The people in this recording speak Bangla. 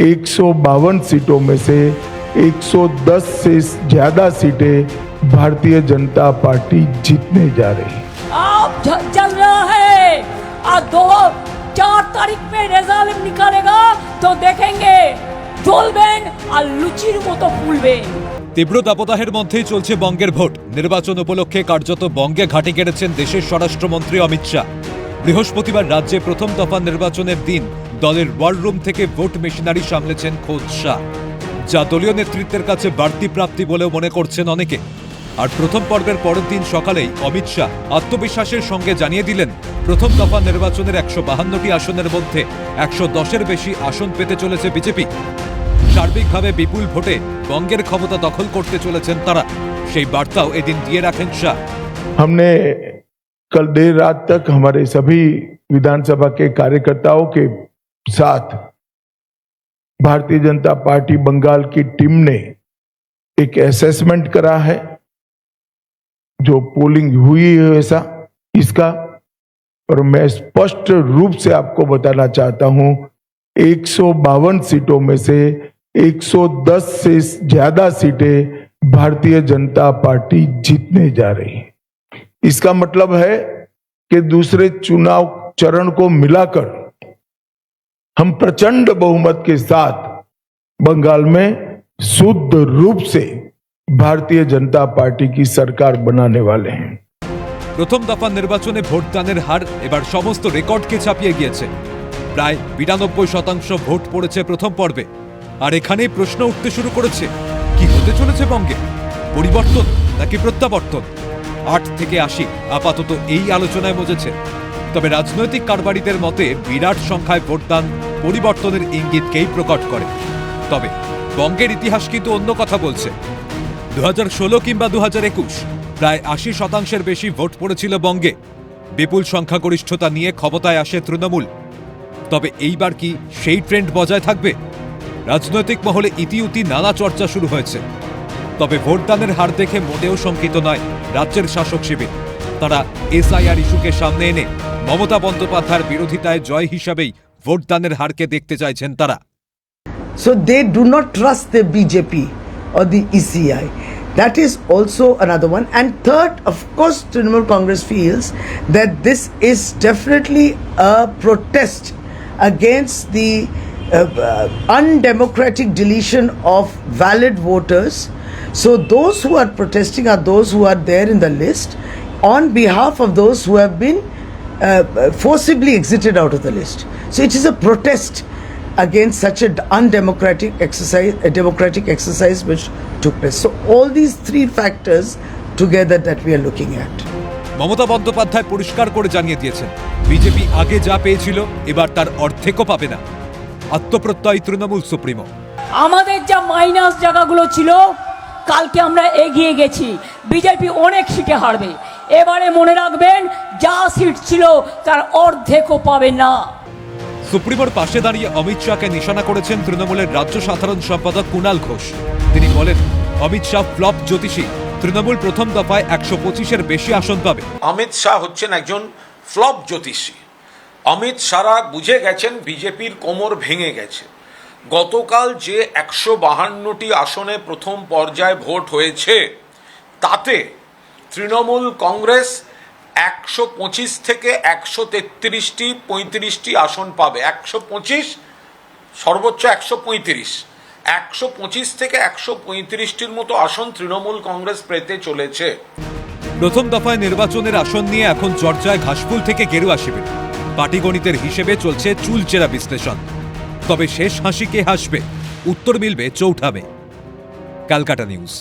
152 सीटों में से 110 से ज्यादा सीटें भारतीय जनता पार्टी जीतने जा रही है। अब चल रहा है और 4 तारीख में रिजल्ट निकालेगा तो देखेंगे জ্বলবেন আর লুচির মতো ফুলবেন। তীব্র দাবদাহের মধ্যেই চলছে বঙ্গের ভোট। নির্বাচন উপলক্ষে কার্যত বঙ্গে ঘাঁটি গেড়েছেন দেশের স্বরাষ্ট্রমন্ত্রী অমিত শাহ। বৃহস্পতিবার রাজ্যে প্রথম দফা নির্বাচনের দিন দলের ওয়ার রুম থেকে ভোট মেশিনারি সামলেছেন খোদ শাহ, যা দলীয় নেতৃত্বের কাছে বাড়তি প্রাপ্তি বলেও মনে করছেন অনেকে। আর প্রথম পর্বের পরের দিন সকালেই অমিত শাহ আত্মবিশ্বাসের সঙ্গে জানিয়ে দিলেন প্রথম দফা নির্বাচনের 152টি আসনের মধ্যে 110-এর বেশি আসন পেতে চলেছে বিজেপি। সার্বিকভাবে বিপুল ভোটে বঙ্গের ক্ষমতা দখল করতে চলেছেন তারা, সেই বার্তাও এদিন দিয়ে রাখেন শাহ। हमने कल देर रात तक हमारे सभी विधानसभा के कार्यकर्ताओं के साथ भारतीय जनता पार्टी बंगाल की टीम ने एक असेसमेंट करा है, जो पोलिंग हुई है ऐसा इसका, और मैं स्पष्ट रूप से आपको बताना चाहता हूं 152 सीटों में से 110 से ज्यादा सीटें भारतीय जनता पार्टी जीतने जा रही है। इसका मतलब है कि दूसरे चुनाव चरण को मिलाकर हम प्रचंड बहुमत के साथ बंगाल में शुद्ध रूप से भारतीय जनता पार्टी की सरकार बनाने वाले हैं। প্রথম দফা নির্বাচনে ভোটদানের হার এবার সমস্ত রেকর্ডকে ছাপিয়ে গিয়েছে। প্রায় 92% ভোট পড়েছে প্রথম পর্বে। আর এখানেই প্রশ্ন উঠতে শুরু করেছে, কি হতে চলেছে বঙ্গে? পরিবর্তন নাকি প্রত্যাবর্তন? 8 থেকে 80 আপাতত এই আলোচনায় মজেছে। তবে রাজনৈতিক কারবারিদের মতে বিরাট সংখ্যায় ভোটদান পরিবর্তনের ইঙ্গিতকেই প্রকট করে। তবে বঙ্গের ইতিহাস কিন্তু অন্য কথা বলছে। 2016 কিংবা 2021 প্রায় 80%-এর বেশি ভোট পড়েছিল বঙ্গে। বিপুল সংখ্যাগরিষ্ঠতা নিয়ে ক্ষমতায় আসে তৃণমূল। তবে এইবার কি সেই ট্রেন্ড বজায় থাকবে? রাজনৈতিক মহলে ইতিউতি নানা চর্চা শুরু হয়েছে। তবে ভোটদানের হার দেখে মোটেও শঙ্কিত নয় রাজ্যের শাসক শিবির। তারা এসআইআর ইস্যুকে সামনে এনে মমতা বন্দ্যোপাধ্যায়ের বিরোধিতায় জয় হিসাবেই ভোটদানের হারকে দেখতে চাইছেন তারা। So they do not trust the BJP or the ECI. That is also another one. And third, of course, Trinamool Congress feels that this is definitely a protest against the undemocratic deletion of valid voters. So those who are protesting are those who are there in the list on behalf of those who have been forcibly exited out of the list. So it is a protest against such an undemocratic exercise, a democratic exercise which took place. So all these three factors together that we are looking at. Mamata Bandyopadhyay পরিষ্কার করে জানিয়ে দিয়েছেন, বিজেপি আগে যা পেয়েছিল এবার তার অর্ধেকও পাবে না। আত্মপ্রত্যয়ী তৃণমূল সুপ্রিমো। আমাদের যা মাইনাস জায়গাগুলো ছিল কালকে আমরা এগিয়ে গেছি, বিজেপি অনেক সিটে হারবে। এবারে মনে রাখবেন, যা সিট ছিল তার অর্ধেকও পাবে না। সুপ্রিমোর পাশে দাঁড়িয়ে অমিত শাহকে নিশানা করেছেন তৃণমূলের রাজ্য সাধারণ সম্পাদক কুণাল ঘোষ। তিনি বলেন, অমিত শাহ ফ্লপ জ্যোতিষী, তৃণমূল প্রথম দফায় 125-এর বেশি আসন পাবে। অমিত শাহ হচ্ছেন একজন ফ্লপ জ্যোতিষী। অমিত শাহ বুঝে গেছেন বিজেপির কোমর ভেঙে গেছে। গতকাল যে 152টি আসনে প্রথম পর্যায়ে ভোট হয়েছে, তাতে তৃণমূল কংগ্রেস 125 থেকে 133টি 35টি আসন পাবে। 125 সর্বোচ্চ 135, 125 থেকে 135টির মতো আসন তৃণমূল কংগ্রেস পেতে চলেছে। প্রথম দফায় নির্বাচনের আসন নিয়ে এখন চর্চায় ঘাসফুল থেকে গেরুয়া শিবির। পাটিগণিতের হিসেবে চলছে চুলচেরা বিশ্লেষণ। তবে শেষ হাসি কে হাসবে, উত্তর মিলবে চৌঠা মে। ক্যালকাটা নিউজ।